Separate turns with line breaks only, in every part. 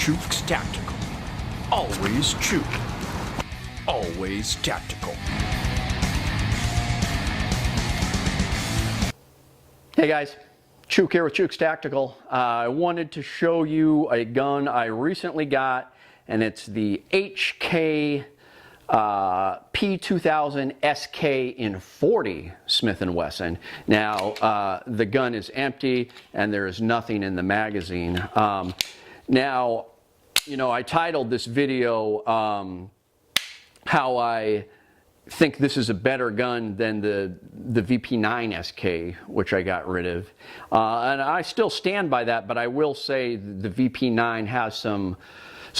Chuke's Tactical. Always Chuke. Always tactical.
Hey guys, Chuke here with Chuke's Tactical. I wanted to show you a gun I recently got, and it's the HK P2000sk in 40 Smith & Wesson. Now, the gun is empty and there is nothing in the magazine. Now, you know, I titled this video how I think this is a better gun than the VP9sk, which I got rid of. And I still stand by that, but I will say the VP9 has some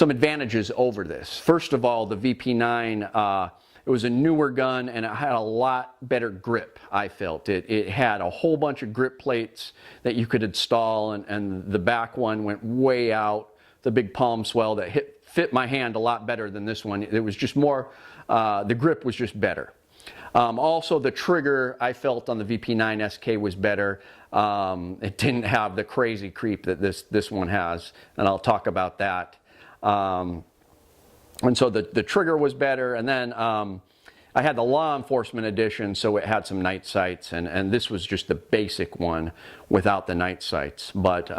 advantages over this. First of all, the VP9, it was a newer gun and it had a lot better grip, I felt. It had a whole bunch of grip plates that you could install, and the back one went way out, the big palm swell that fit my hand a lot better than this one. It was just more, the grip was just better. Also, the trigger I felt on the VP9sk was better. It didn't have the crazy creep that this one has, and I'll talk about that. And so the trigger was better, and then I had the law enforcement edition, so it had some night sights, and this was just the basic one without the night sights. But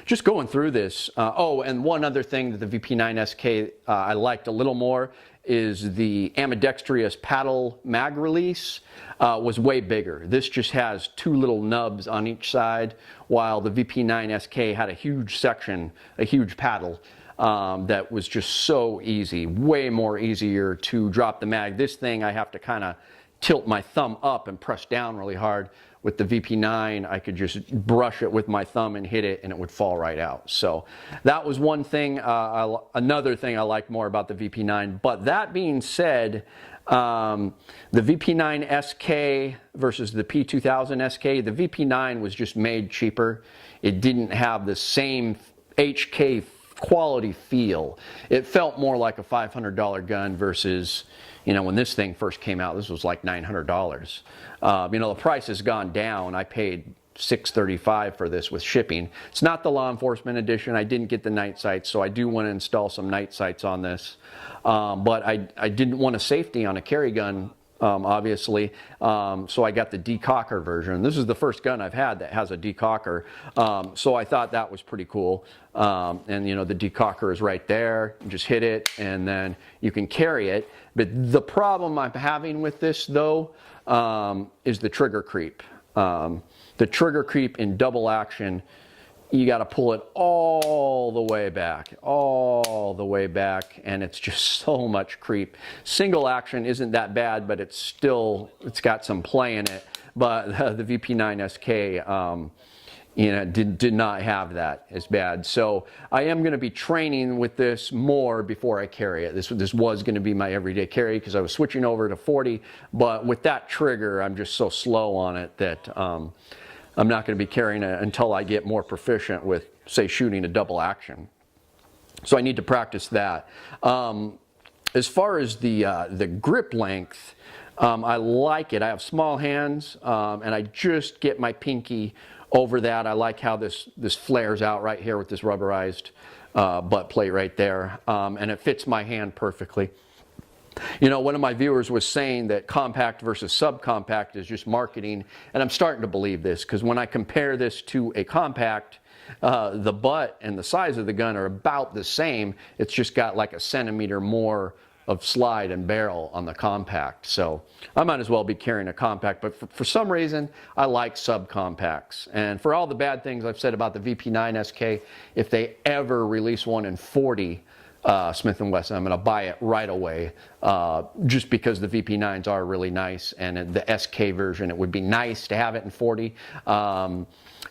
just going through this, oh, and one other thing that the VP9sk I liked a little more is the ambidextrous paddle mag release was way bigger. This just has two little nubs on each side, while the VP9sk had a huge section, a huge paddle. That was just so easy, way more easier to drop the mag. This thing I have to kind of tilt my thumb up and press down really hard. With the VP9, I could just brush it with my thumb and hit it and it would fall right out. So that was one thing, another thing I liked more about the VP9. But that being said, the VP9sk versus the P2000sk, the VP9 was just made cheaper. It didn't have the same HK quality feel. It felt more like a $500 gun versus, you know, when this thing first came out, this was like $900. You know, the price has gone down. I paid $635 for this with shipping. It's not the law enforcement edition. I didn't get the night sights, so I do want to install some night sights on this. But I didn't want a safety on a carry gun, obviously, so I got the decocker version. This is the first gun I've had that has a decocker, so I thought that was pretty cool. And you know, the decocker is right there. You just hit it and then you can carry it. But the problem I'm having with this though is the trigger creep. The trigger creep in double action, you got to pull it all the way back, and it's just so much creep. Single action isn't that bad, but it's got some play in it. But the VP9sk, you know, did not have that as bad. So I am going to be training with this more before I carry it. This was going to be my everyday carry because I was switching over to 40, but with that trigger, I'm just so slow on it that I'm not going to be carrying it until I get more proficient with, say, shooting a double action. So I need to practice that. As far as the grip length, I like it. I have small hands, and I just get my pinky over that. I like how this flares out right here with this rubberized butt plate right there, and it fits my hand perfectly. You know, one of my viewers was saying that compact versus subcompact is just marketing, and I'm starting to believe this, because when I compare this to a compact, the butt and the size of the gun are about the same. It's just got like a centimeter more of slide and barrel on the compact. So I might as well be carrying a compact, but for some reason I like subcompacts. And for all the bad things I've said about the VP9sk, if they ever release one in 40 Smith & Wesson, I'm going to buy it right away, just because the VP9s are really nice, and the SK version, it would be nice to have it in 40.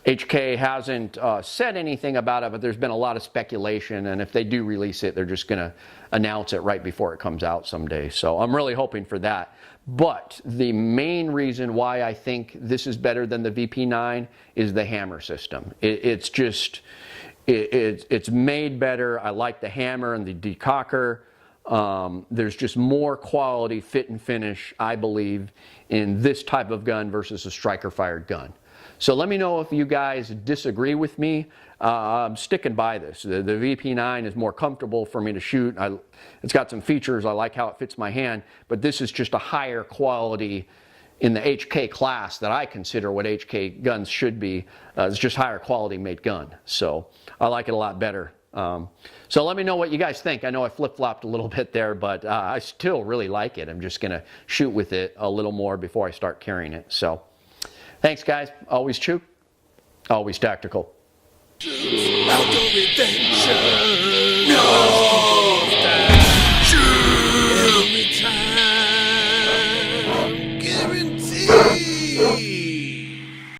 HK hasn't said anything about it, but there's been a lot of speculation, and if they do release it, they're just going to announce it right before it comes out someday. So I'm really hoping for that. But the main reason why I think this is better than the VP9 is the hammer system. It's just, it's made better. I like the hammer and the decocker. There's just more quality fit and finish, I believe, in this type of gun versus a striker fired gun. So let me know if you guys disagree with me. I'm sticking by this. The VP9 is more comfortable for me to shoot. It's got some features. I like how it fits my hand, but this is just a higher quality in the HK class that I consider what HK guns should be. It's just higher quality made gun. So I like it a lot better. So let me know what you guys think. I know I flip-flopped a little bit there, but I still really like it. I'm just going to shoot with it a little more before I start carrying it. So thanks, guys. Always Chuke, always tactical.
Algorithm.